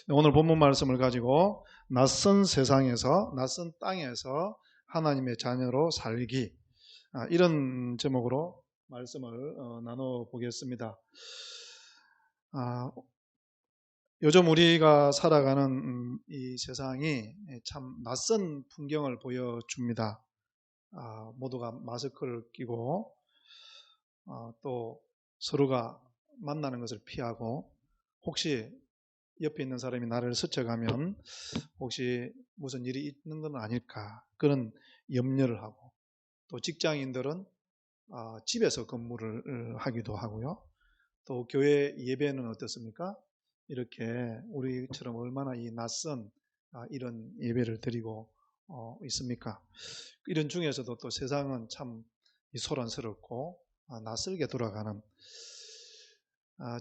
오늘 본문 말씀을 가지고 낯선 세상에서, 낯선 땅에서 하나님의 자녀로 살기, 이런 제목으로 말씀을 나눠보겠습니다. 요즘 우리가 살아가는 이 세상이 참 낯선 풍경을 보여줍니다. 모두가 마스크를 끼고 또 서로가 만나는 것을 피하고, 혹시 옆에 있는 사람이 나를 스쳐가면 혹시 무슨 일이 있는 건 아닐까, 그런 염려를 하고, 또 직장인들은 집에서 근무를 하기도 하고요. 또 교회 예배는 어떻습니까? 이렇게 우리처럼 얼마나 이 낯선 이런 예배를 드리고 있습니까? 이런 중에서도 또 세상은 참 소란스럽고 낯설게 돌아가는,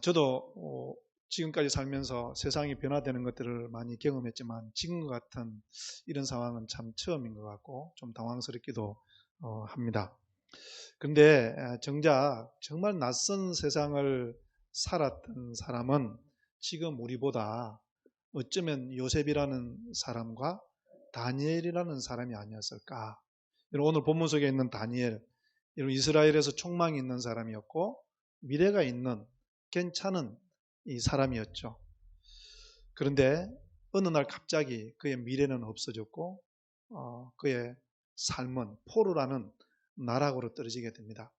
저도 지금까지 살면서 세상이 변화되는 것들을 많이 경험했지만 지금과 같은 이런 상황은 참 처음인 것 같고 좀 당황스럽기도 합니다. 그런데 정작 정말 낯선 세상을 살았던 사람은 지금 우리보다 어쩌면 요셉이라는 사람과 다니엘이라는 사람이 아니었을까. 오늘 본문 속에 있는 다니엘, 이스라엘에서 촉망이 있는 사람이었고 미래가 있는 괜찮은 이 사람이었죠. 그런데 어느 날 갑자기 그의 미래는 없어졌고 그의 삶은 포로라는 나락으로 떨어지게 됩니다.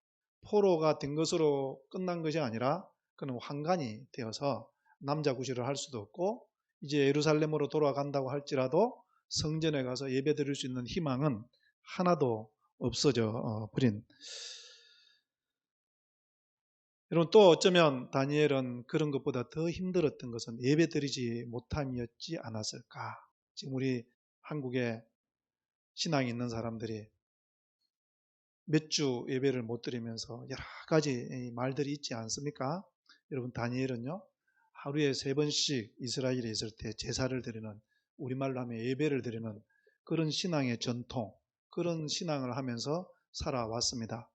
포로가 된 것으로 끝난 것이 아니라 그는 환관이 되어서 남자 구실을 할 수도 없고, 이제 예루살렘으로 돌아간다고 할지라도 성전에 가서 예배 드릴 수 있는 희망은 하나도 없어져 버린. 여러분, 또 어쩌면 다니엘은 그런 것보다 더 힘들었던 것은 예배 드리지 못함이었지 않았을까. 지금 우리 한국에 신앙이 있는 사람들이 몇 주 예배를 못 드리면서 여러 가지 말들이 있지 않습니까? 여러분, 다니엘은요, 하루에 3번씩 이스라엘에 있을 때 제사를 드리는, 우리말로 하면 예배를 드리는 그런 신앙의 전통, 그런 신앙을 하면서 살아왔습니다.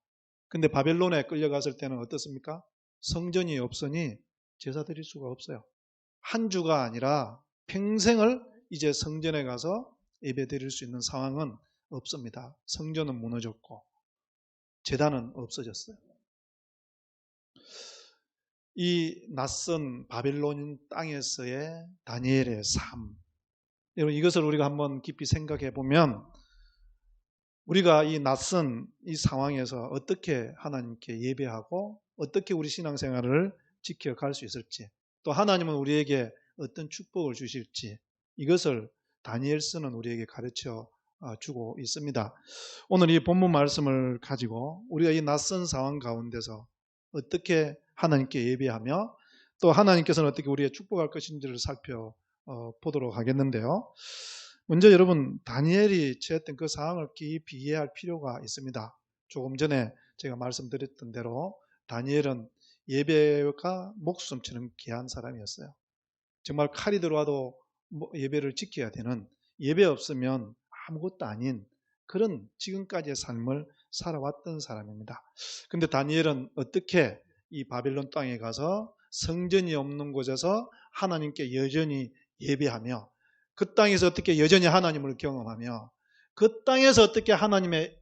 근데 바벨론에 끌려갔을 때는 어떻습니까? 성전이 없으니 제사 드릴 수가 없어요. 한 주가 아니라 평생을 이제 성전에 가서 예배 드릴 수 있는 상황은 없습니다. 성전은 무너졌고 제단은 없어졌어요. 이 낯선 바벨론 땅에서의 다니엘의 삶, 여러분, 이것을 우리가 한번 깊이 생각해 보면 우리가 이 낯선 이 상황에서 어떻게 하나님께 예배하고 어떻게 우리 신앙생활을 지켜갈 수 있을지, 또 하나님은 우리에게 어떤 축복을 주실지, 이것을 다니엘서는 우리에게 가르쳐 주고 있습니다. 오늘 이 본문 말씀을 가지고 우리가 이 낯선 상황 가운데서 어떻게 하나님께 예배하며 또 하나님께서는 어떻게 우리의 축복할 것인지를 살펴보도록 하겠는데요. 먼저 여러분, 다니엘이 처했던 그 상황을 깊이 이해할 필요가 있습니다. 조금 전에 제가 말씀드렸던 대로 다니엘은 예배가 목숨처럼 귀한 사람이었어요. 정말 칼이 들어와도 예배를 지켜야 되는, 예배 없으면 아무것도 아닌 그런 지금까지의 삶을 살아왔던 사람입니다. 그런데 다니엘은 어떻게 이 바벨론 땅에 가서 성전이 없는 곳에서 하나님께 여전히 예배하며, 그 땅에서 어떻게 여전히 하나님을 경험하며, 그 땅에서 어떻게 하나님의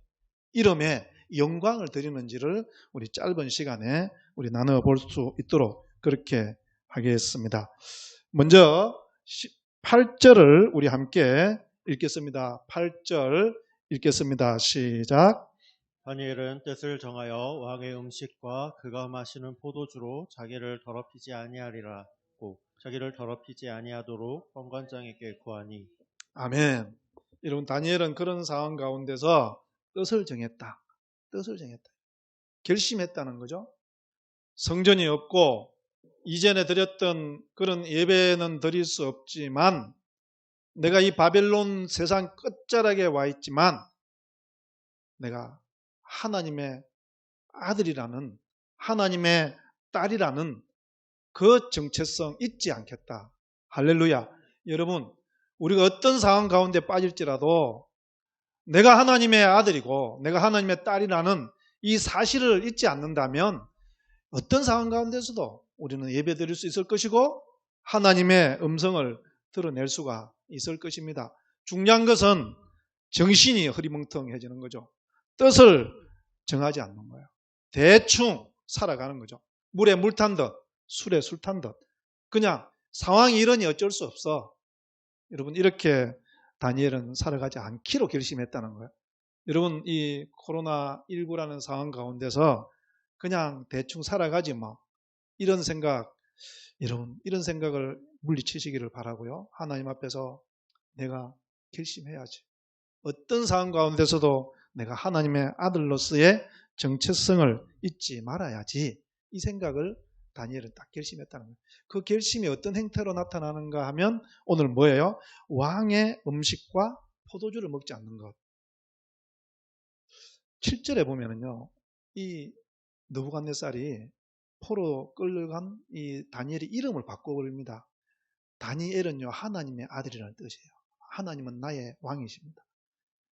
이름에 영광을 드리는지를 우리 짧은 시간에 우리 나눠볼 수 있도록 그렇게 하겠습니다. 먼저 8절을 우리 함께 읽겠습니다. 8절 읽겠습니다. 시작. 다니엘은 뜻을 정하여 왕의 음식과 그가 마시는 포도주로 자기를 더럽히지 아니하리라고, 자기를 더럽히지 아니하도록 법관장에게 구하니. 아멘. 여러분, 다니엘은 그런 상황 가운데서 뜻을 정했다. 뜻을 정했다. 결심했다는 거죠. 성전이 없고 이전에 드렸던 그런 예배는 드릴 수 없지만, 내가 이 바벨론 세상 끝자락에 와 있지만 내가 하나님의 아들이라는, 하나님의 딸이라는 그 정체성 잊지 않겠다. 할렐루야. 여러분, 우리가 어떤 상황 가운데 빠질지라도 내가 하나님의 아들이고 내가 하나님의 딸이라는 이 사실을 잊지 않는다면 어떤 상황 가운데서도 우리는 예배 드릴 수 있을 것이고 하나님의 음성을 드러낼 수가 있을 것입니다. 중요한 것은 정신이 흐리멍텅해지는 거죠. 뜻을 정하지 않는 거예요. 대충 살아가는 거죠. 물에 물 탄 듯, 술에 술 탄 듯. 그냥 상황이 이러니 어쩔 수 없어. 여러분, 이렇게 다니엘은 살아가지 않기로 결심했다는 거예요. 여러분, 이 코로나19라는 상황 가운데서 그냥 대충 살아가지 뭐, 이런 생각, 여러분, 이런 생각을 물리치시기를 바라고요. 하나님 앞에서 내가 결심해야지. 어떤 상황 가운데서도 내가 하나님의 아들로서의 정체성을 잊지 말아야지. 이 생각을 다니엘은 딱 결심했다는 거예요. 그 결심이 어떤 형태로 나타나는가 하면 오늘 뭐예요? 왕의 음식과 포도주를 먹지 않는 것. 7절에 보면은요, 이 느부갓네살이 포로 끌려간 이 다니엘의 이름을 바꿔버립니다. 다니엘은요, 하나님의 아들이라는 뜻이에요. 하나님은 나의 왕이십니다.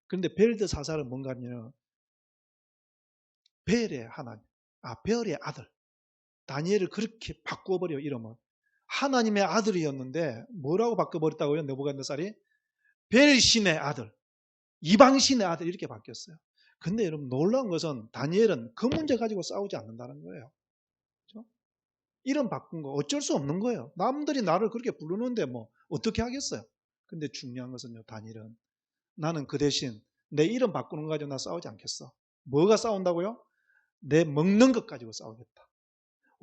그런데 벨드사살은 뭔가요? 벨의 하나님, 벨의 아들. 다니엘을 그렇게 바꿔버려, 이름을. 하나님의 아들이었는데 뭐라고 바꿔버렸다고요? 느부갓네살이 벨신의 아들, 이방신의 아들 이렇게 바뀌었어요. 근데 여러분, 놀라운 것은 다니엘은 그 문제 가지고 싸우지 않는다는 거예요. 그렇죠? 이름 바꾼 거 어쩔 수 없는 거예요. 남들이 나를 그렇게 부르는데 뭐 어떻게 하겠어요? 근데 중요한 것은요, 다니엘은 나는 그 대신 내 이름 바꾸는 거 가지고 나 싸우지 않겠어. 뭐가 싸운다고요? 내 먹는 것 가지고 싸우겠다.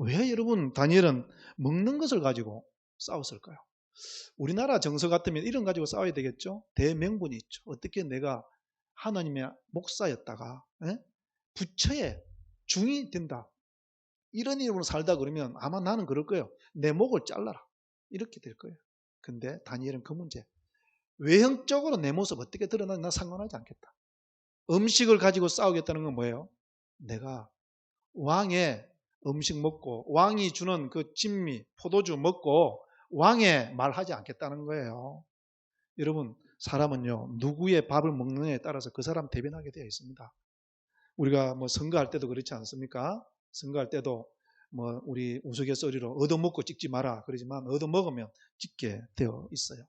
왜 여러분 다니엘은 먹는 것을 가지고 싸웠을까요? 우리나라 정서 같으면 이런 가지고 싸워야 되겠죠? 대명분이 있죠. 어떻게 내가 하나님의 목사였다가 부처의 중이 된다. 이런 이름으로 살다 그러면 아마 나는 그럴 거예요. 내 목을 잘라라. 이렇게 될 거예요. 근데 다니엘은 그 문제. 외형적으로 내 모습 어떻게 드러나는지 나 상관하지 않겠다. 음식을 가지고 싸우겠다는 건 뭐예요? 내가 왕의 음식 먹고 왕이 주는 그 진미, 포도주 먹고 왕의 말하지 않겠다는 거예요. 여러분, 사람은요, 누구의 밥을 먹느냐에 따라서 그 사람 대변하게 되어 있습니다. 우리가 뭐 선거할 때도 그렇지 않습니까? 선거할 때도 뭐 우리 우스갯소리로 얻어먹고 찍지 마라 그러지만 얻어먹으면 찍게 되어 있어요.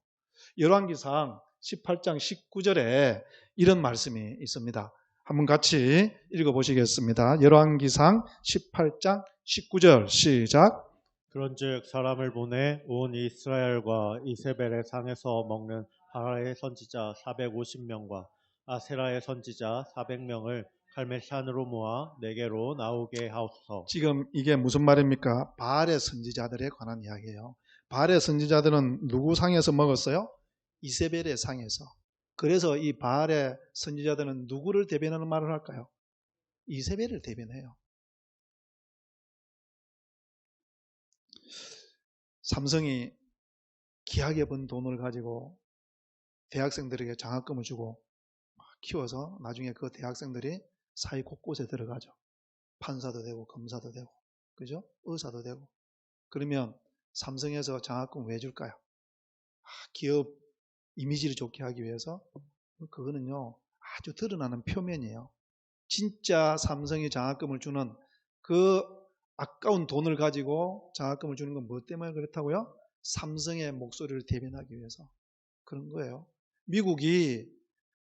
열왕기상 18장 19절에 이런 말씀이 있습니다. 한번 같이 읽어보시겠습니다. 열왕기상 18장 19절 시작. 그런즉 사람을 보내 온 이스라엘과 이세벨의 상에서 먹는 바알의 선지자 450명과 아세라의 선지자 400명을 갈멜산으로 모아 내게로 나오게 하옵소서. 지금 이게 무슨 말입니까? 바알의 선지자들에 관한 이야기예요. 바알의 선지자들은 누구 상에서 먹었어요? 이세벨의 상에서. 그래서 이 바알의 선지자들은 누구를 대변하는 말을 할까요? 이세벨을 대변해요. 삼성이 귀하게 번 돈을 가지고 대학생들에게 장학금을 주고 키워서 나중에 그 대학생들이 사회 곳곳에 들어가죠. 판사도 되고 검사도 되고, 그죠? 의사도 되고. 그러면 삼성에서 장학금 왜 줄까요? 기업 이미지를 좋게 하기 위해서. 그거는요, 아주 드러나는 표면이에요. 진짜 삼성이 장학금을 주는 그 아까운 돈을 가지고 장학금을 주는 건 뭐 때문에 그렇다고요? 삼성의 목소리를 대변하기 위해서 그런 거예요. 미국이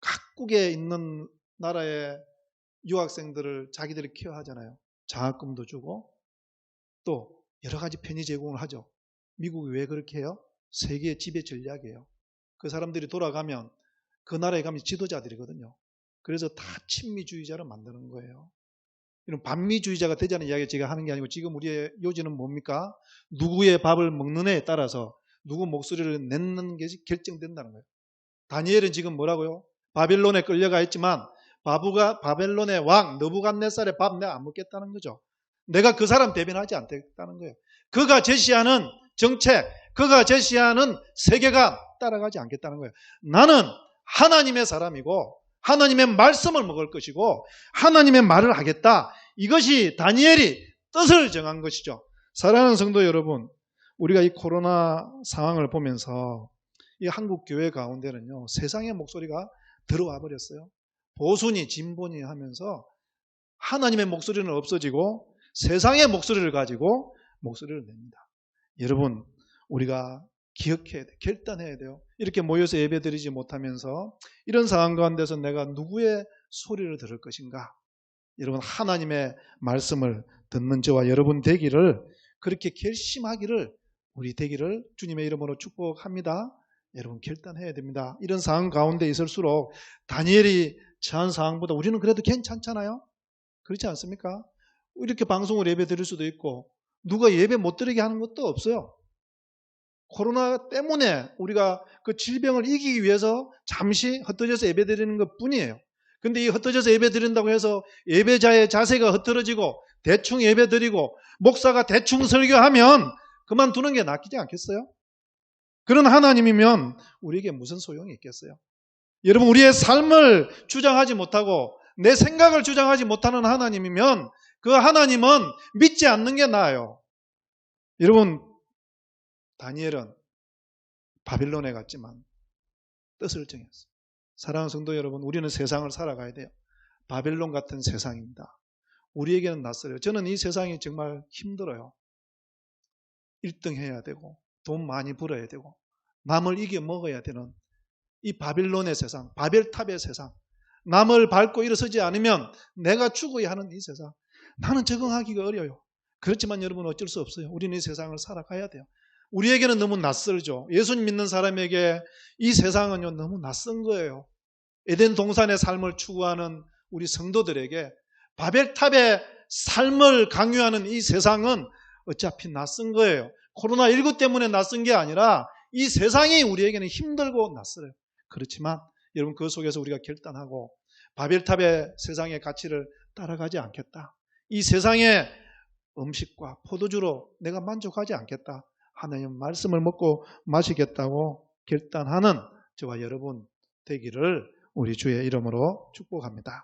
각국에 있는 나라의 유학생들을 자기들이 케어하잖아요. 장학금도 주고 또 여러 가지 편의 제공을 하죠. 미국이 왜 그렇게 해요? 세계의 지배 전략이에요. 그 사람들이 돌아가면 그 나라에 가면 지도자들이거든요. 그래서 다 친미주의자를 만드는 거예요. 이런 반미주의자가 되자는 이야기 제가 하는 게 아니고 지금 우리의 요지는 뭡니까? 누구의 밥을 먹느냐에 따라서 누구 목소리를 내는 게 결정된다는 거예요. 다니엘은 지금 뭐라고요? 바벨론에 끌려가 있지만 바벨론의 왕 느부갓네살의 밥 내가 안 먹겠다는 거죠. 내가 그 사람 대변하지 않겠다는 거예요. 그가 제시하는 정책, 그가 제시하는 세계관 따라가지 않겠다는 거예요. 나는 하나님의 사람이고 하나님의 말씀을 먹을 것이고 하나님의 말을 하겠다. 이것이 다니엘이 뜻을 정한 것이죠. 사랑하는 성도 여러분, 우리가 이 코로나 상황을 보면서 이 한국 교회 가운데는요, 세상의 목소리가 들어와 버렸어요. 보수니 진보니 하면서 하나님의 목소리는 없어지고 세상의 목소리를 가지고 목소리를 냅니다. 여러분, 우리가 기억해야 돼. 결단해야 돼요. 이렇게 모여서 예배드리지 못하면서 이런 상황 가운데서 내가 누구의 소리를 들을 것인가? 여러분, 하나님의 말씀을 듣는 저와 여러분 되기를, 그렇게 결심하기를, 우리 되기를 주님의 이름으로 축복합니다. 여러분, 결단해야 됩니다. 이런 상황 가운데 있을수록 다니엘이 처한 상황보다 우리는 그래도 괜찮잖아요. 그렇지 않습니까? 이렇게 방송을 예배 드릴 수도 있고 누가 예배 못 드리게 하는 것도 없어요. 코로나 때문에 우리가 그 질병을 이기기 위해서 잠시 흩어져서 예배 드리는 것 뿐이에요. 근데 이 흩어져서 예배 드린다고 해서 예배자의 자세가 흐트러지고 대충 예배 드리고 목사가 대충 설교하면 그만두는 게 낫지 않겠어요? 그런 하나님이면 우리에게 무슨 소용이 있겠어요? 여러분, 우리의 삶을 주장하지 못하고 내 생각을 주장하지 못하는 하나님이면 그 하나님은 믿지 않는 게 나아요. 여러분, 다니엘은 바빌론에 갔지만 뜻을 정했어요. 사랑하는 성도 여러분, 우리는 세상을 살아가야 돼요. 바벨론 같은 세상입니다. 우리에게는 낯설어요. 저는 이 세상이 정말 힘들어요. 1등 해야 되고 돈 많이 벌어야 되고 남을 이겨 먹어야 되는 이 바빌론의 세상, 바벨탑의 세상, 남을 밟고 일어서지 않으면 내가 죽어야 하는 이 세상, 나는 적응하기가 어려워요. 그렇지만 여러분, 어쩔 수 없어요. 우리는 이 세상을 살아가야 돼요. 우리에게는 너무 낯설죠. 예수님 믿는 사람에게 이 세상은요, 너무 낯선 거예요. 에덴 동산의 삶을 추구하는 우리 성도들에게 바벨탑의 삶을 강요하는 이 세상은 어차피 낯선 거예요. 코로나19 때문에 낯선 게 아니라 이 세상이 우리에게는 힘들고 낯설어요. 그렇지만 여러분, 그 속에서 우리가 결단하고 바벨탑의 세상의 가치를 따라가지 않겠다. 이 세상의 음식과 포도주로 내가 만족하지 않겠다. 하나님 말씀을 먹고 마시겠다고 결단하는 저와 여러분 되기를 우리 주의 이름으로 축복합니다.